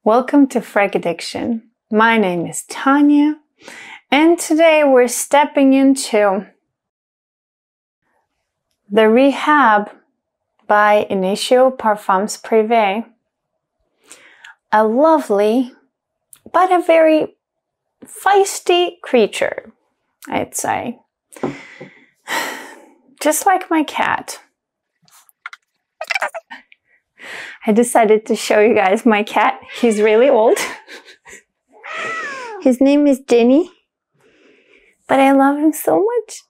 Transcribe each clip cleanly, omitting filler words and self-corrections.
Welcome to Franck Addiction. My name is Tanya, and today we're stepping into the Rehab by INITIO Parfums Prives. A lovely, but a very feisty creature, I'd say. Just like my cat. I decided to show you guys my cat. He's really old. His name is Jenny, but I love him so much.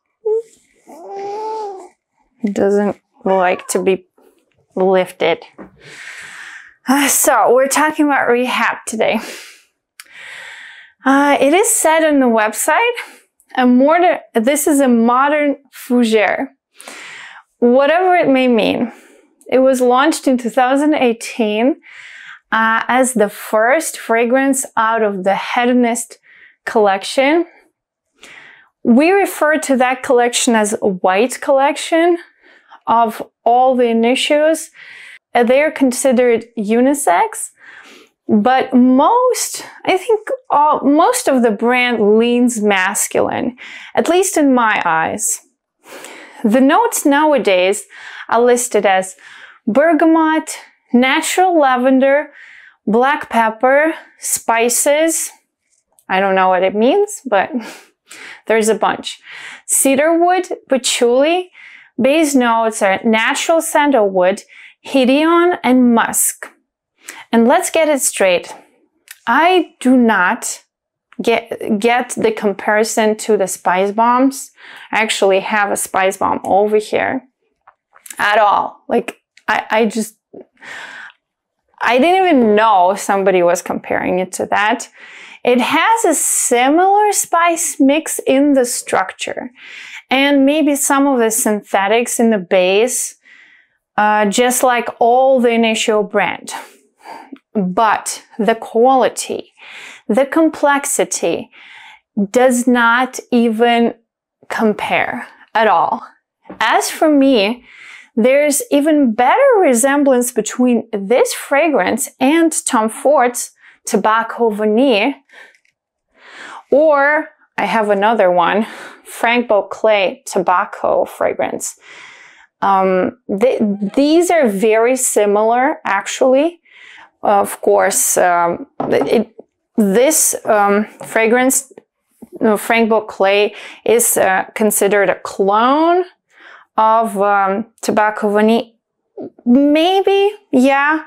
He doesn't like to be lifted. So we're talking about Rehab today. It is said on the website, this is a modern fougere. Whatever it may mean. It was launched in 2018 as the first fragrance out of the Hedonist collection. We refer to that collection as a white collection of all the INITIOs. They're considered unisex, but most of the brand leans masculine, at least in my eyes. The notes nowadays are listed as bergamot, natural lavender, black pepper, spices. I don't know what it means, but there's a bunch. Cedarwood, patchouli. Base notes are natural sandalwood, Haltan, and musk. And let's get it straight. I do not get the comparison to the Spicebombs. I actually have a Spicebomb over here at all. Like, I didn't even know somebody was comparing it to that. It has a similar spice mix in the structure and maybe some of the synthetics in the base, just like all the INITIO brand. But the quality, the complexity does not even compare at all. As for me, there's even better resemblance between this fragrance and Tom Ford's Tobacco Vanille. Or I have another one, Franck Boclet Tobacco fragrance. These are very similar, actually. Of course, this fragrance, Franck Boclet, is considered a clone of Tobacco Vanille. Maybe, yeah.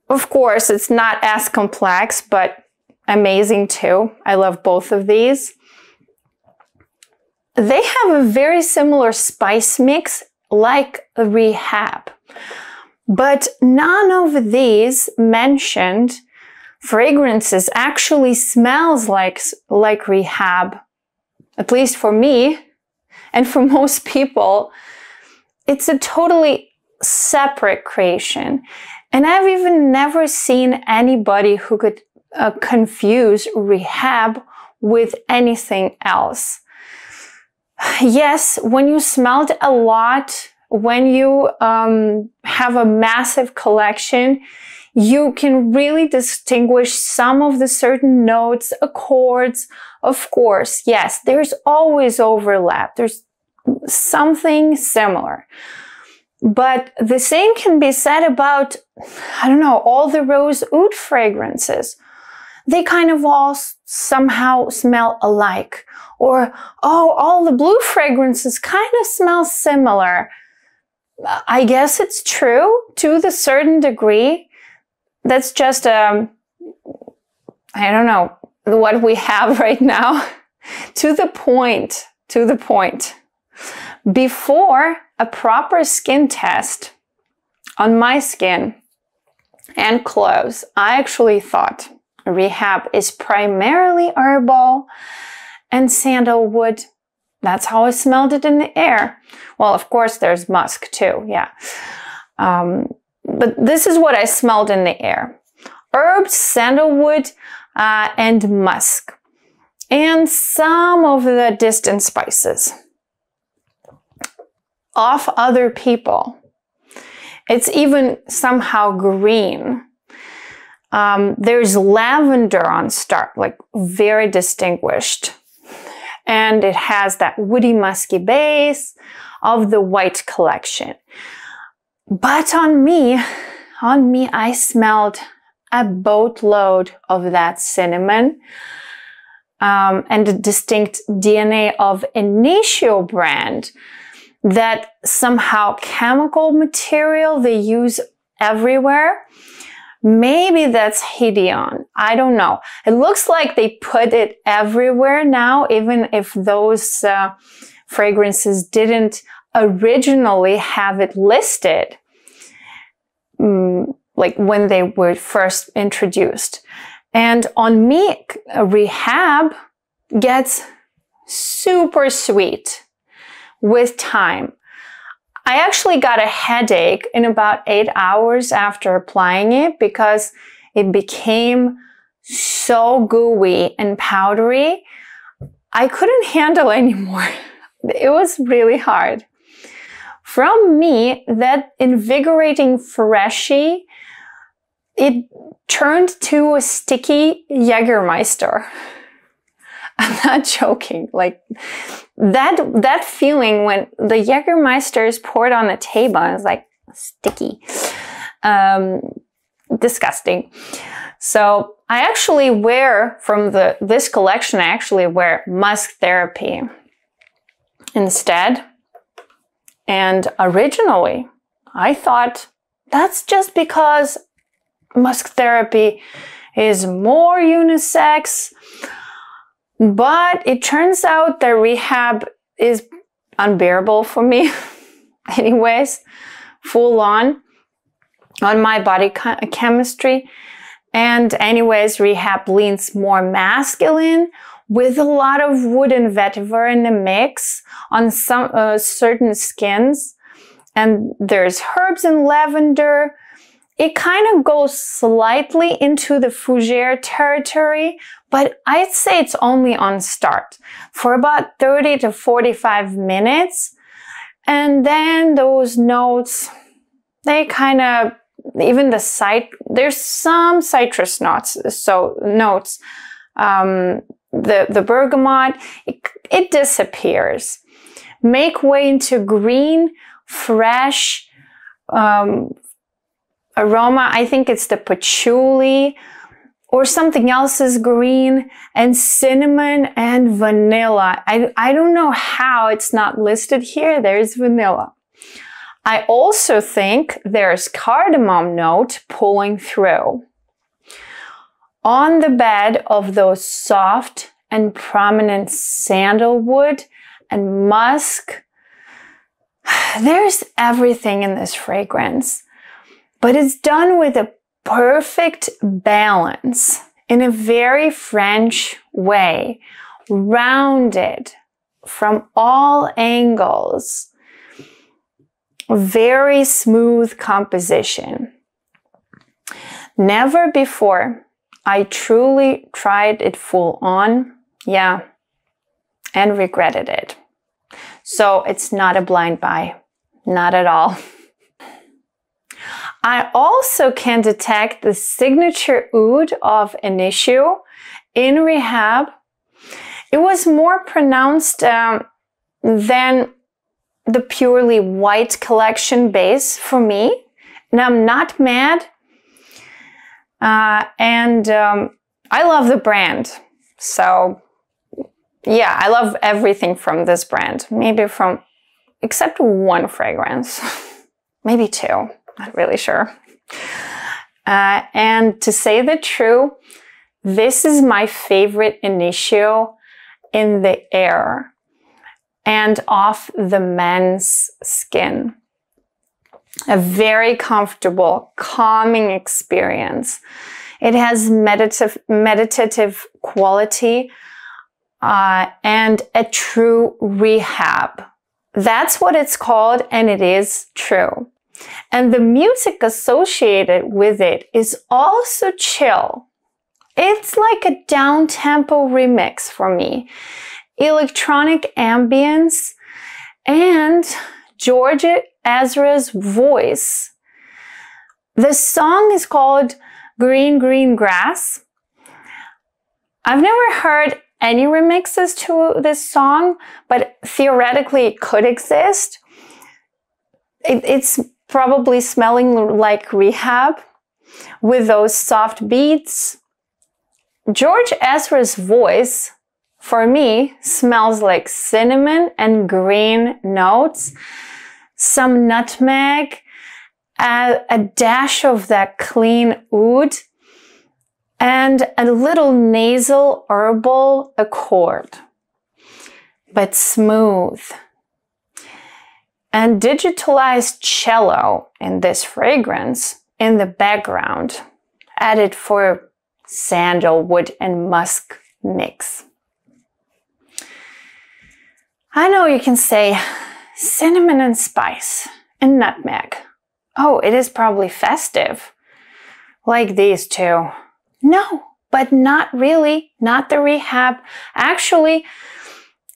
Of course, it's not as complex, but amazing too. I love both of these. They have a very similar spice mix like Rehab. But none of these mentioned fragrances actually smells like Rehab. At least for me and for most people, it's a totally separate creation. And I've even never seen anybody who could confuse Rehab with anything else. Yes, when you smelled a lot, when you have a massive collection, you can really distinguish some of the certain notes, accords. Of course, yes, there's always overlap. There's something similar. But the same can be said about, I don't know, all the rose oud fragrances. They kind of all somehow smell alike. Or, oh, all the blue fragrances kind of smell similar. I guess it's true to the certain degree. That's just, I don't know, what we have right now. To the point. Before a proper skin test on my skin and clothes, I actually thought Rehab is primarily herbal and sandalwood. That's how I smelled it in the air. Well, of course, there's musk too, yeah. But this is what I smelled in the air. Herbs, sandalwood, and musk. And some of the distant spices of other people. It's even somehow green. There's lavender on start, like very distinguished. And it has that woody musky base of the white collection. But on me, I smelled a boatload of that cinnamon and a distinct DNA of INITIO brand, that somehow chemical material they use everywhere. Maybe that's Haltan. I don't know. It looks like they put it everywhere now, even if those fragrances didn't originally have it listed, like when they were first introduced. And on me, Rehab gets super sweet with time. I actually got a headache in about 8 hours after applying it because it became so gooey and powdery. I couldn't handle anymore. It was really hard. From me, that invigorating freshy, it turned to a sticky Jägermeister. I'm not joking. Like that feeling when the Jägermeister is poured on the table and it's like sticky, disgusting. So I actually wear from this collection, I actually wear Musk Therapy instead. And originally I thought that's just because Musk Therapy is more unisex. But it turns out that Rehab is unbearable for me anyways, full on my body chemistry. And anyways, Rehab leans more masculine with a lot of wood and vetiver in the mix on some certain skins. And there's herbs and lavender. It kind of goes slightly into the fougere territory, but I'd say it's only on start for about 30 to 45 minutes. And then those notes, they kind of, even there's some citrus notes. So notes, the bergamot, it disappears. Make way into green, fresh, aroma. I think it's the patchouli or something else is green, and cinnamon and vanilla. I don't know how it's not listed here. There's vanilla. I also think there's cardamom note pulling through. On the bed of those soft and prominent sandalwood and musk, there's everything in this fragrance. But it's done with a perfect balance in a very French way, rounded from all angles, very smooth composition. Never before I truly tried it full on, yeah, and regretted it. So it's not a blind buy, not at all. I also can detect the signature oud of INITIO in Rehab. It was more pronounced than the purely white collection base for me. And I'm not mad. I love the brand. So yeah, I love everything from this brand. Except one fragrance. Maybe two. Not really sure. And to say the truth, this is my favorite INITIO in the air and off the men's skin. A very comfortable, calming experience. It has meditative quality and a true rehab. That's what it's called, and it is true. And the music associated with it is also chill. It's like a down-tempo remix for me. Electronic ambience and George Ezra's voice. The song is called Green Grass. I've never heard any remixes to this song, but theoretically it could exist. It's probably smelling like Rehab with those soft beats. George Ezra's voice, for me, smells like cinnamon and green notes, some nutmeg, a dash of that clean oud, and a little nasal herbal accord, but smooth. And digitalized cello in this fragrance in the background, added for sandalwood and musk mix. I know you can say cinnamon and spice and nutmeg. Oh, it is probably festive, like these two. No, but not really, not the Rehab. Actually,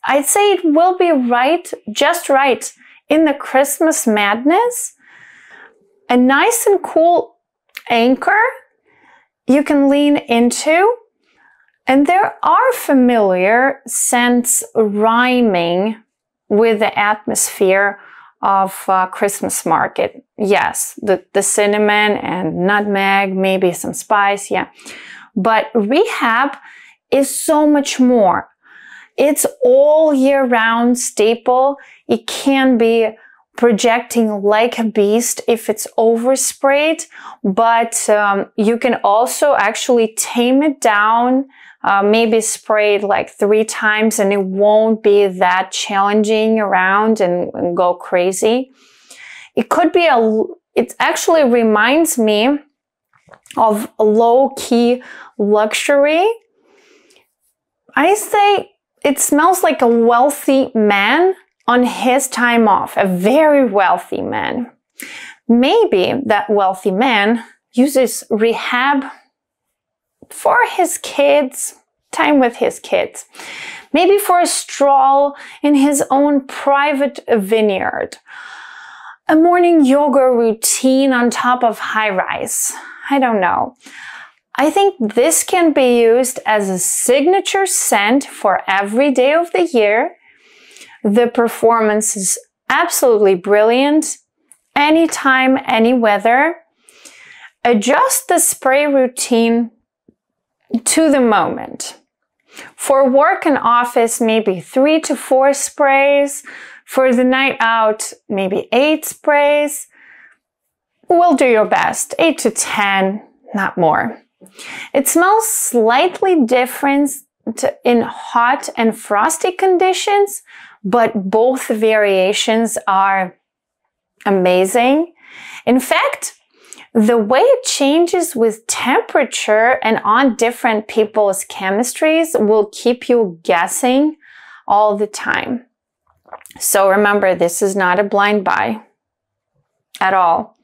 I'd say it will be right, just right, in the Christmas madness. A nice and cool anchor you can lean into. And there are familiar scents rhyming with the atmosphere of Christmas market. Yes, the cinnamon and nutmeg, maybe some spice, yeah. But Rehab is so much more. It's all year round staple. It can be projecting like a beast if it's oversprayed, but you can also actually tame it down, maybe spray it like 3 times and it won't be that challenging around and go crazy. It could be it actually reminds me of low-key luxury. I say it smells like a wealthy man on his time off, a very wealthy man. Maybe that wealthy man uses Rehab for his kids, time with his kids. Maybe for a stroll in his own private vineyard. A morning yoga routine on top of high rise. I don't know. I think this can be used as a signature scent for every day of the year. The performance is absolutely brilliant. Anytime, any weather. Adjust the spray routine to the moment. For work and office, maybe 3 to 4 sprays. For the night out, maybe 8 sprays. We'll do your best, 8 to 10, not more. It smells slightly different in hot and frosty conditions, but both variations are amazing. In fact, the way it changes with temperature and on different people's chemistries will keep you guessing all the time. So remember, this is not a blind buy at all.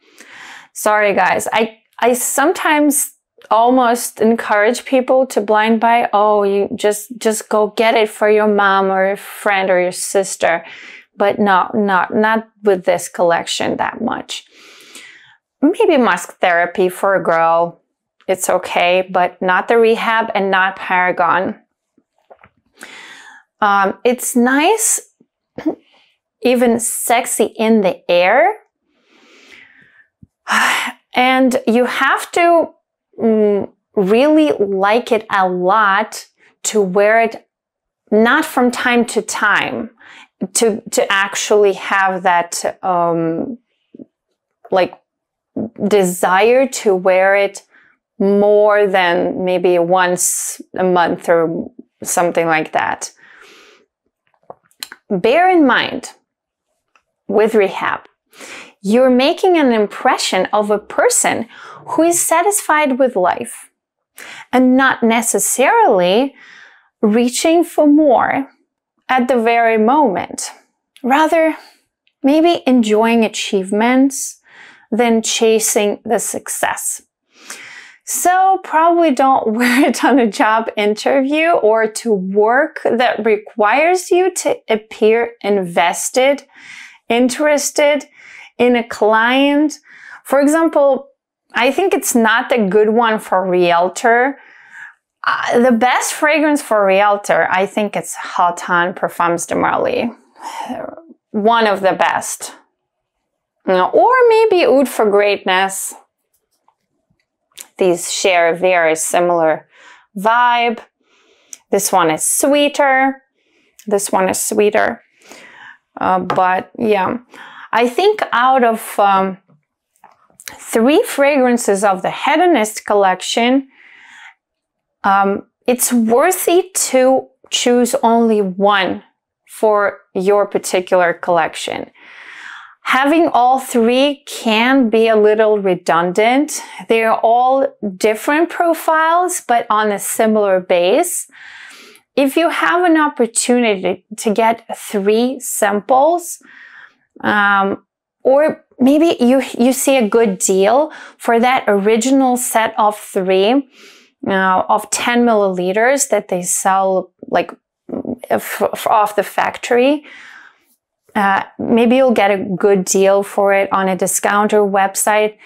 Sorry guys, I sometimes almost encourage people to blind buy. Oh, you just go get it for your mom or your friend or your sister. But no, not with this collection that much. Maybe Musk Therapy for a girl, it's okay, but not the Rehab and not Paragon. It's nice, even sexy in the air. And you have to really like it a lot to wear it, not from time to time, to actually have that like desire to wear it more than maybe once a month or something like that. Bear in mind, with Rehab, you're making an impression of a person who is satisfied with life and not necessarily reaching for more at the very moment. Rather, maybe enjoying achievements than chasing the success. So probably don't wear it on a job interview or to work that requires you to appear invested, interested in a client. For example, I think it's not a good one for Realtor. The best fragrance for Realtor, I think it's Haltan Parfums de Marly. One of the best. Or maybe Oud for Greatness. These share a very similar vibe. This one is sweeter. This one is sweeter. But yeah, I think out of 3 fragrances of the Hedonist collection, it's worthy to choose only one for your particular collection. Having all 3 can be a little redundant. They're all different profiles, but on a similar base. If you have an opportunity to get 3 samples, or maybe you see a good deal for that original set of 3, of 10 milliliters that they sell like off the factory, maybe you'll get a good deal for it on a discounter website.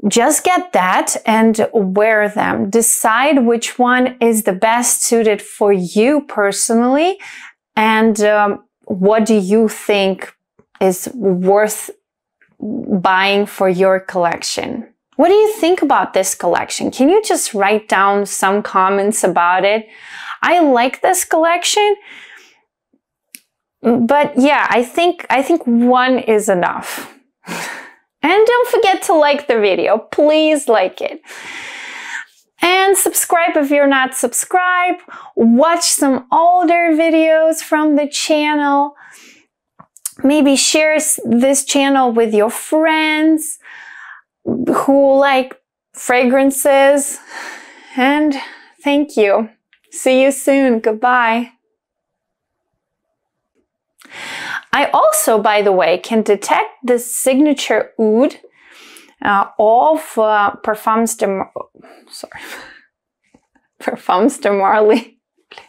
Just get that and wear them. Decide which one is the best suited for you personally, and what do you think is worth buying for your collection. What do you think about this collection? Can you just write down some comments about it? I like this collection, but yeah, I think 1 is enough. And don't forget to like the video. Please like it. And subscribe if you're not subscribed. Watch some older videos from the channel. Maybe share this channel with your friends who like fragrances. And thank you. See you soon. Goodbye. I also, by the way, can detect the signature oud of Parfums de Marly.